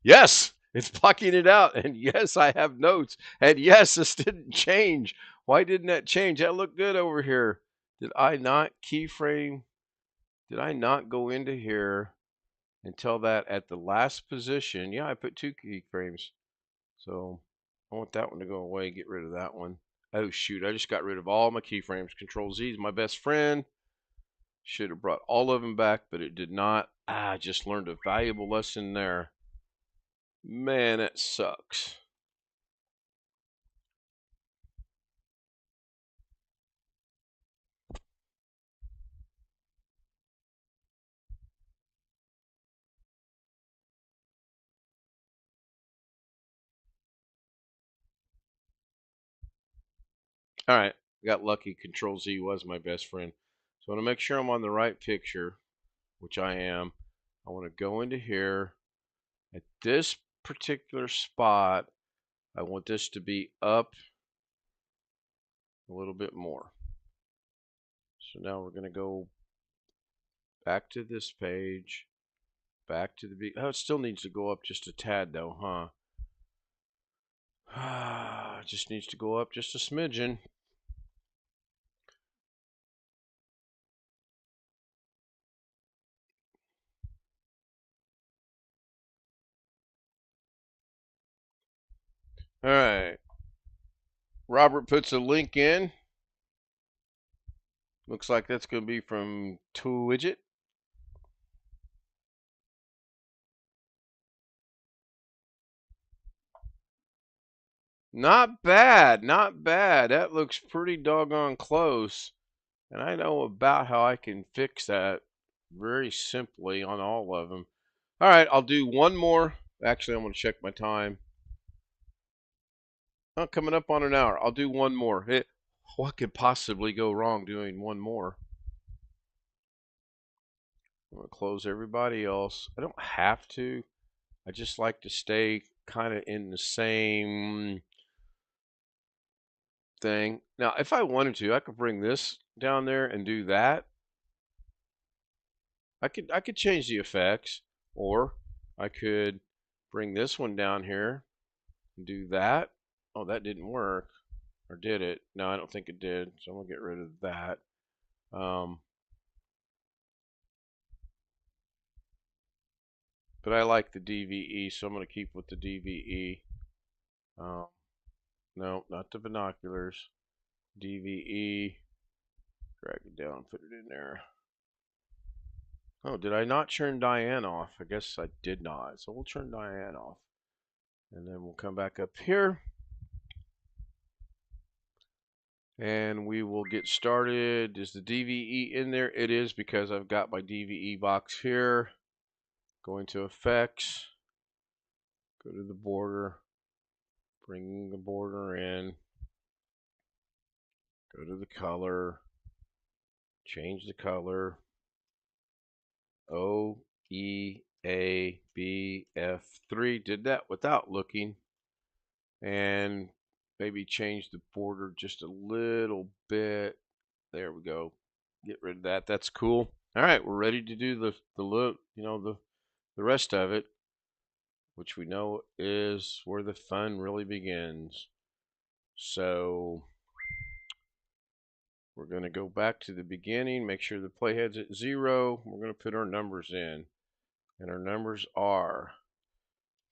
Yes, it's blocking it out. And yes, I have notes. And yes, this didn't change. Why didn't that change? That looked good over here. Did I not keyframe? Did I not go into here and tell that at the last position? Yeah, I put 2 keyframes. So I want that one to go away. Get rid of that one. Oh, shoot. I just got rid of all my keyframes. Control Z is my best friend. Should have brought all of them back, but it did not. I just learned a valuable lesson there. Man, it sucks. All right, got lucky. Control Z was my best friend. So I want to make sure I'm on the right picture, which I am. I want to go into here. At this particular spot, I want this to be up a little bit more. So now we're going to go back to this page, back to the oh, it still needs to go up just a tad though, huh? It just needs to go up just a smidgen. All right. Robert puts a link in. Looks like that's going to be from Twidget. Not bad, not bad. That looks pretty doggone close. And I know about how I can fix that very simply on all of them. All right, I'll do one more. Actually, I'm going to check my time. Oh, coming up on an hour. I'll do one more. What could possibly go wrong doing one more? I'm going to close everybody else. I don't have to. I just like to stay kind of in the same thing. Now, if I wanted to, I could bring this down there and do that. I could change the effects, or I could bring this one down here and do that. Oh, that didn't work. Or did it? No, I don't think it did. So I'm gonna get rid of that. But I like the DVE, so I'm gonna keep with the DVE. No, not the binoculars. DVE. Drag it down, put it in there. Oh, did I not turn Diane off? I guess I did not. So we'll turn Diane off. And then we'll come back up here. And we will get started. Is the DVE in there? It is, because I've got my DVE box here. Going to effects, go to the border, bring the border in, go to the color, change the color, OEABF3. Did that without looking. And maybe change the border just a little bit. There we go. Get rid of that. That's cool. All right, we're ready to do the look, the rest of it, which we know is where the fun really begins. So we're going to go back to the beginning, make sure the playhead's at 0. We're going to put our numbers in, and our numbers are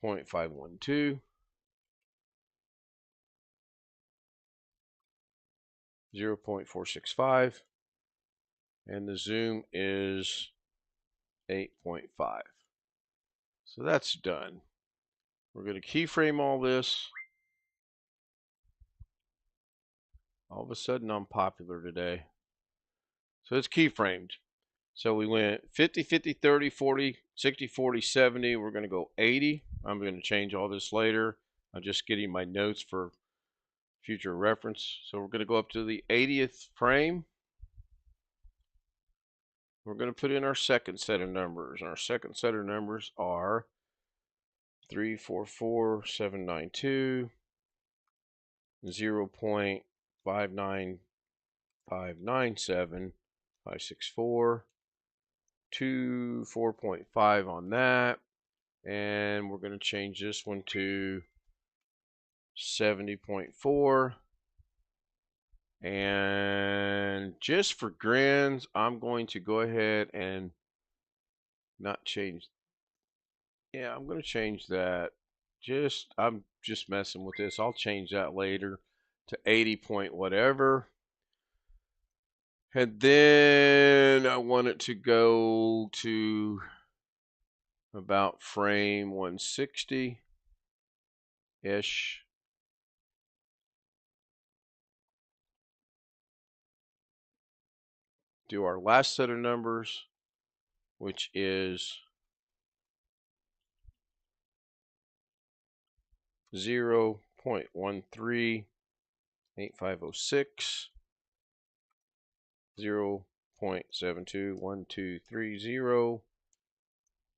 0.512, 0.465, and the zoom is 8.5. So that's done. We're going to keyframe all this. All of a sudden I'm popular today. So it's keyframed. So we went 50, 50, 30, 40, 60, 40, 70. We're going to go 80. I'm going to change all this later. I'm just getting my notes for future reference. So we're going to go up to the 80th frame. We're going to put in our second set of numbers. And our second set of numbers are 344792, 0.59597, 564, 4.5 on that. And we're going to change this one to 70.4. And just for grins, I'm going to go ahead and not change. Yeah, I'm going to change that. I'm just messing with this. I'll change that later to 80 point whatever. And then I want it to go to about frame 160-ish. Do our last set of numbers, which is 0.138506, 0.721230.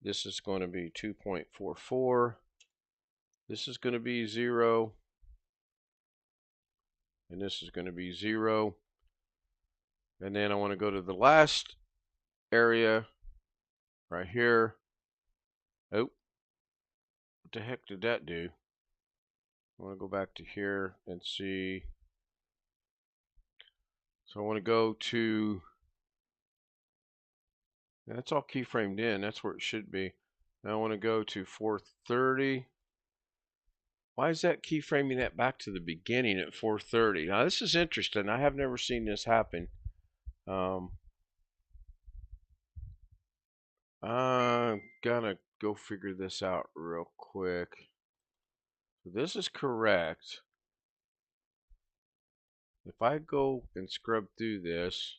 This is going to be 2.44. This is going to be 0. And this is going to be 0. And then I want to go to the last area right here. Oh, what the heck did that do? I want to go back to here and see. So I want to go to, that's all keyframed in. That's where it should be. Now I want to go to 430. Why is that keyframing that back to the beginning at 430? Now this is interesting. I have never seen this happen. I'm gonna go figure this out real quick. So this is correct. If I go and scrub through this,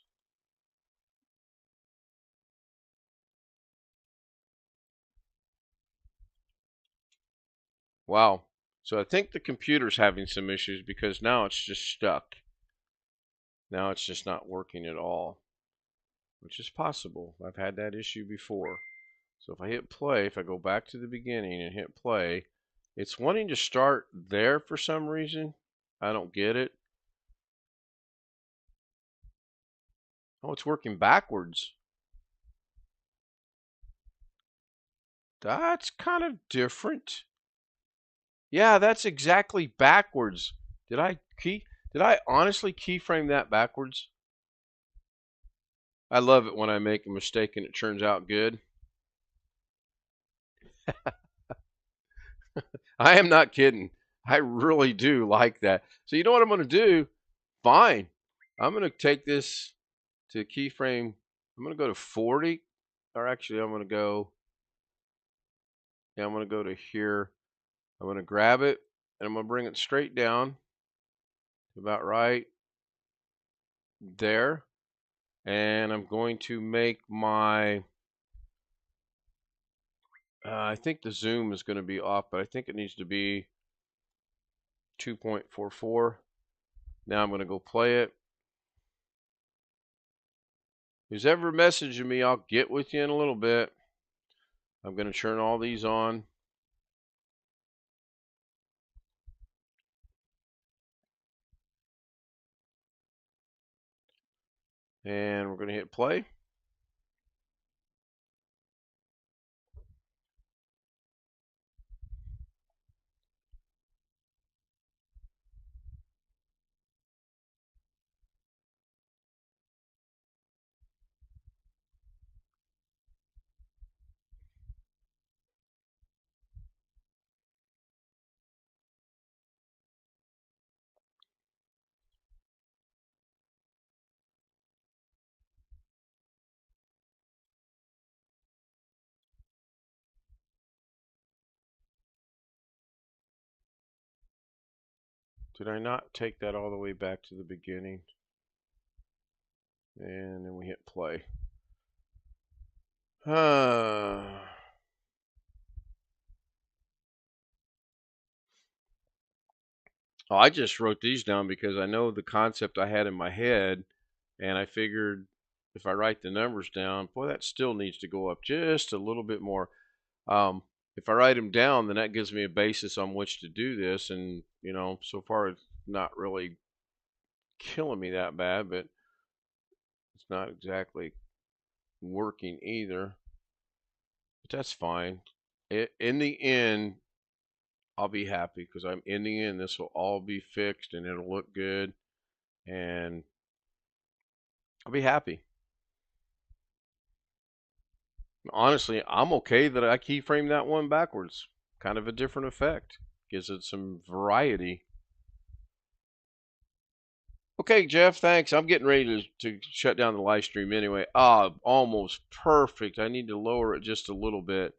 wow. So I think the computer's having some issues because now it's just stuck. Now it's just not working at all, which is possible. I've had that issue before. So if I hit play, if I go back to the beginning and hit play, it's wanting to start there for some reason. I don't get it. Oh, it's working backwards. That's kind of different. Yeah, that's exactly backwards. Did I honestly keyframe that backwards? I love it when I make a mistake and it turns out good. I am not kidding. I really do like that. So you know what I'm going to do? Fine. I'm going to take this to keyframe. I'm going to go to 40. Or actually, I'm going to go to here. I'm going to grab it, and I'm going to bring it straight down. About right. there. And I'm going to make my, I think the zoom is going to be off, but I think it needs to be 2.44. Now I'm going to go play it. Who's ever messaging me, I'll get with you in a little bit. I'm going to turn all these on. And we're going to hit play. Did I not take that all the way back to the beginning? And then we hit play. Oh, I just wrote these down because I know the concept I had in my head, and I figured if I write the numbers down, boy, that still needs to go up just a little bit more. If I write them down, then that gives me a basis on which to do this, and so far it's not really killing me that bad, but it's not exactly working either. But that's fine. In the end, I'll be happy because I'm in the end, this will all be fixed and it'll look good, and I'll be happy. Honestly, I'm okay that I keyframe that one backwards. Kind of a different effect. Gives it some variety. Okay, Jeff, thanks. I'm getting ready to shut down the live stream anyway. Almost perfect. I need to lower it just a little bit.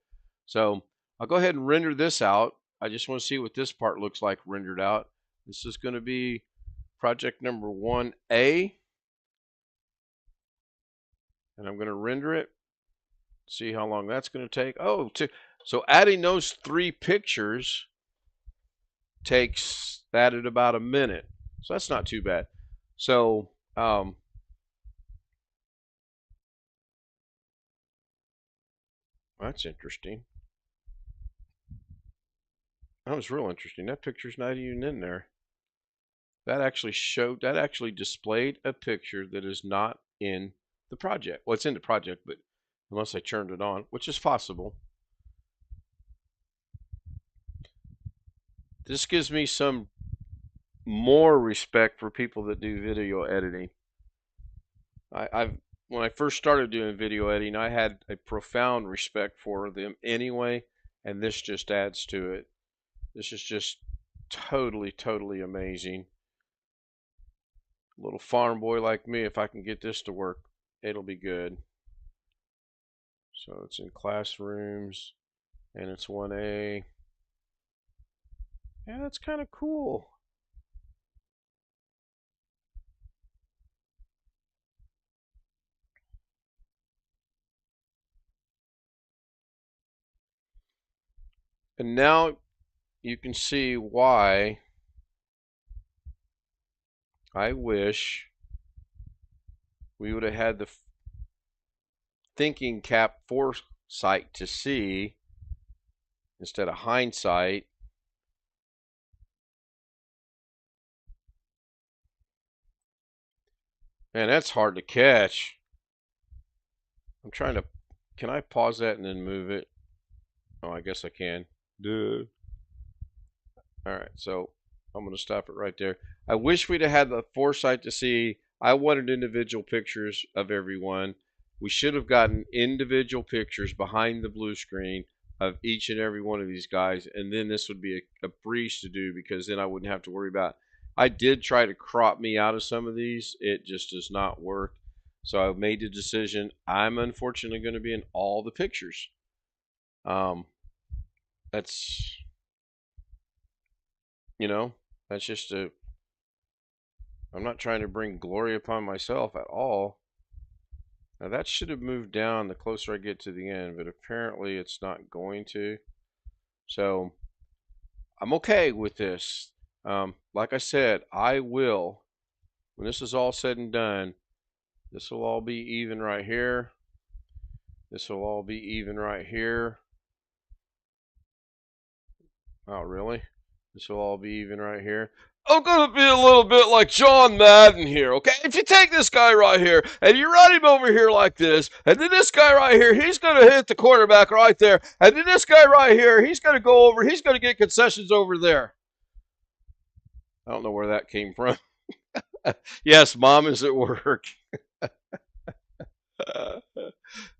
So I'll go ahead and render this out. I just want to see what this part looks like rendered out. This is going to be project number 1A. And I'm going to render it. See how long that's going to take. So adding those 3 pictures takes that at about a minute. So that's not too bad. So that's interesting. That was real interesting. That picture's not even in there. That actually displayed a picture that is not in the project. Well, it's in the project, but unless I turned it on, which is possible. This gives me some more respect for people that do video editing. When I first started doing video editing, I had a profound respect for them anyway, and this just adds to it. This is just totally amazing. A little farm boy like me, if I can get this to work, it'll be good. So it's in classrooms, and it's 1A. Yeah, that's kind of cool. And now you can see why I wish we would have had the thinking cap foresight to see instead of hindsight. Man, that's hard to catch. I'm trying to, can I pause that and then move it? Oh, I guess I can. Duh. All right, so I'm going to stop it right there. I wish we'd have had the foresight to see. I wanted individual pictures of everyone. We should have gotten individual pictures behind the blue screen of each and every one of these guys, and then this would be a breeze to do because then I wouldn't have to worry about. I did try to crop me out of some of these. It just does not work. So I made the decision. I'm unfortunately going to be in all the pictures. That's that's just I'm not trying to bring glory upon myself at all. Now that should have moved down the closer I get to the end, but apparently it's not going to. So I'm okay with this. Like I said, I will, when this is all said and done, this will all be even right here. This will all be even right here. Oh, really? This will all be even right here. I'm going to be a little bit like John Madden here, okay? If you take this guy right here and you run him over here like this, and then this guy right here, he's going to hit the quarterback right there, and then this guy right here, he's going to go over, he's going to get concessions over there. I don't know where that came from. Yes, Mom is at work.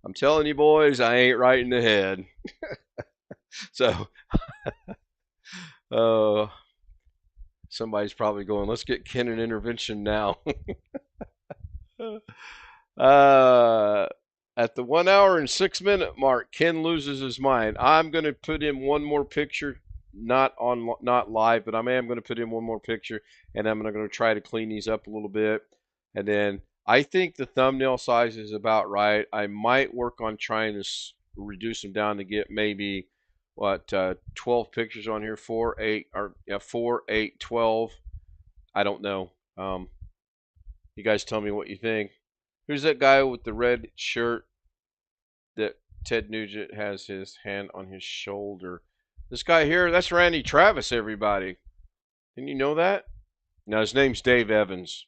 I'm telling you, boys, I ain't right in the head. So, uh, somebody's probably going, let's get Ken an intervention now. At the 1 hour and 6 minute mark, Ken loses his mind. I'm going to put in one more picture, not live, but I am going to put in one more picture, and I'm going to try to clean these up a little bit. And then I think the thumbnail size is about right. I might work on trying to reduce them down to get maybe 12 pictures on here, 4, 8, or 4, 8, 12. I don't know. You guys tell me what you think. Who's that guy with the red shirt that Ted Nugent has his hand on his shoulder? This guy here, that's Randy Travis, everybody. Didn't you know that? Now, his name's Dave Evans,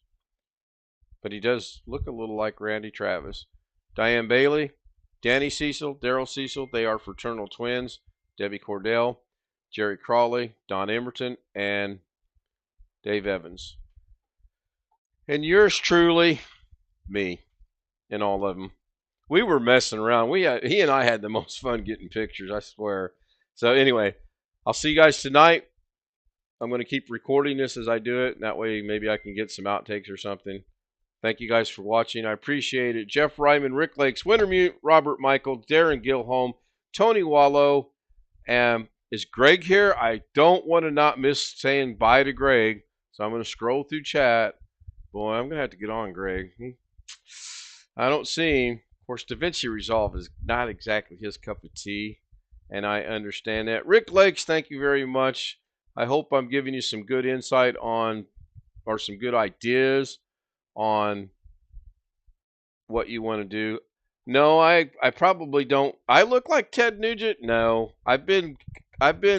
but he does look a little like Randy Travis. Diane Bailey, Danny Cecil, Daryl Cecil, they are fraternal twins. Debbie Cordell, Jerry Crawley, Don Emerton, and Dave Evans. And yours truly, me, in all of them. We were messing around. He and I had the most fun getting pictures, I swear. So anyway, I'll see you guys tonight. I'm going to keep recording this as I do it. That way maybe I can get some outtakes or something. Thank you guys for watching. I appreciate it. Jeff Ryman, Rick Lakes, Wintermute, Robert Michael, Darren Gilholm, Tony Wallow, and is Greg here? I don't want to not miss saying bye to Greg. So I'm going to scroll through chat. Boy, I'm going to have to get on Greg. I don't see him. Of course, Davinci Resolve is not exactly his cup of tea, and I understand that. Rick Lakes, thank you very much. I hope I'm giving you some good insight on, or some good ideas on what you want to do. No, I probably don't. I look like Ted Nugent? No. I've been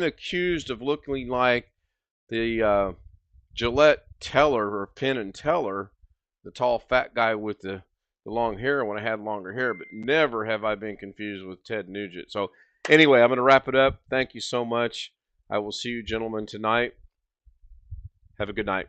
accused of looking like the Gillette Teller, or Penn and Teller, the tall fat guy with the long hair when I had longer hair, but never have I been confused with Ted Nugent. So anyway, I'm going to wrap it up. Thank you so much. I will see you gentlemen tonight. Have a good night.